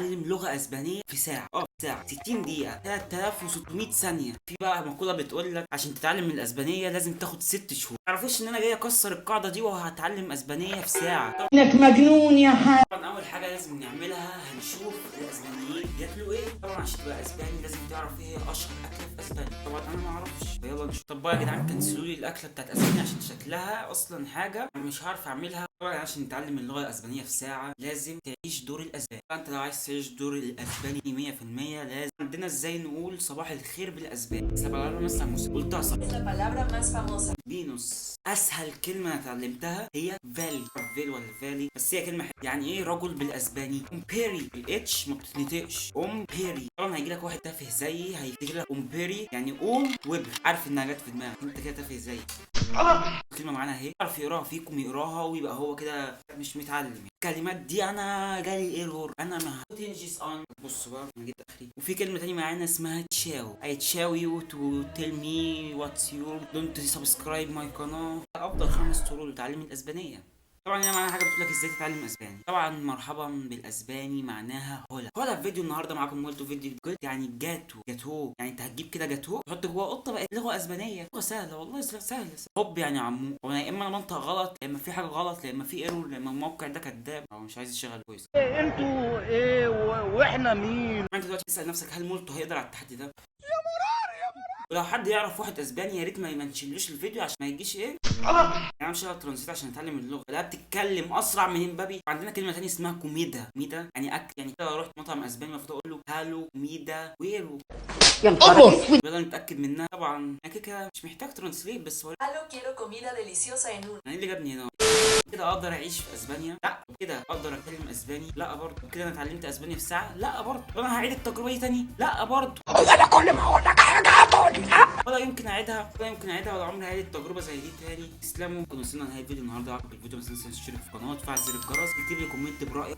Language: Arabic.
تتعلم لغه اسبانيه في ساعه، في ساعه 60 دقيقه 3600 ثانيه. في بقى مقوله بتقول لك عشان تتعلم الاسبانيه لازم تاخد 6 شهور. ما تعرفوش ان انا جاي اكسر القاعده دي وهتعلم اسبانيه في ساعه. انك مجنون يا حاج. طبعا اول حاجه لازم نعملها هنشوف الاسبانيين بياكلوا ايه. طبعا عشان تبقى اسباني لازم تعرف ايه اشهر اكله في اسبانيا. طبعا انا ما اعرفش، يلا نشوف. طب بقى يا جدعان كنسلوا لي الاكله بتاعت اسبانيا عشان شكلها اصلا حاجه أنا مش عارف اعملها. طبعا عشان نتعلم اللغه الاسبانيه في ساعه لازم تعيش دور الاسباني. فانت لو عايز تعيش دور الاسباني 100% لازم عندنا ازاي نقول صباح الخير بالاسباني. مثلا قلتها صح. فينوس. اسهل كلمه انا اتعلمتها هي فالي. فيل ولا فالي، بس هي كلمه حلوه. يعني ايه رجل بالاسباني؟ امبيري. الاتش ما بتتنطقش، امبيري. طبعا هيجي لك واحد تافه زيي هيفتكر لك امبيري يعني وبر. عارف انها جت في دماغك، انت كده تافه زيي. الكلمه معانا اهي، يعرف يقراها فيكم يقراها ويبقى هو كده مش متعلم. الكلمات دي انا جالي ايرور، انا ما تنجز اون. بص بقى انا جيت اخري. وفي كلمه تانية معانا اسمها تشاو. اي تشاو يو تو تيل مي واتس يور دونت سبسكرايب ماي قناه. افضل 5 طرق لتعليم الاسبانيه. طبعا هنا معانا حاجه بتقول لك ازاي تتعلم اسباني. طبعا مرحبا بالاسباني معناها هولا. هولا. في فيديو النهارده معاكم مولتو فيديو جود يعني جاتو. جاتو يعني انت هتجيب كده جاتو تحط جوه قطه بقت لغه اسبانيه. لغه سهله والله، سهله. هوب يعني عمو. وانا يا اما انا منطق غلط يا اما في حاجه غلط يا اما في ايرور يا اما الموقع ده كذاب او مش عايز يشتغل كويس. انتوا ايه واحنا مين؟ انت دلوقتي تسال نفسك هل مولتو هيقدر على التحدي ده؟ ولو حد يعرف واحد اسباني يا ريت ما يمنشنلوش الفيديو عشان ما يجيش ايه. انا مش هقدر ترانسليت عشان اتعلم اللغه. لا بتتكلم اسرع من امبابي. عندنا كلمه ثانيه اسمها كوميدا. ميدا يعني اكل. يعني كده لو رحت مطعم اسباني المفروض اقول له هالو ميدا ويرو. يا نهار اسود. يلا نتاكد منها. طبعا انا كده مش محتاج ترانسليت بس هو Halo, quiero comida deliciosa en un. انا اللي جابني هنا. كده اقدر اعيش في اسبانيا؟ لا. كده اقدر اتكلم اسباني؟ لا برضه. كده انا اتعلمت اسبانيا في ساعه؟ لا برضه. انا هعيد التجربه دي تاني؟ لا برضه. انا كل ما اقول لك حاجه هتقولها. ولا يمكن اعيدها ولا عمري هعيد التجربه زي دي تاني. تسلموا. كنا وصلنا لنهايه الفيديو النهارده. عجبك الفيديو ما تنساش تشترك في القناه وتفعل زر الجرس. اكتب لي كومنت برايك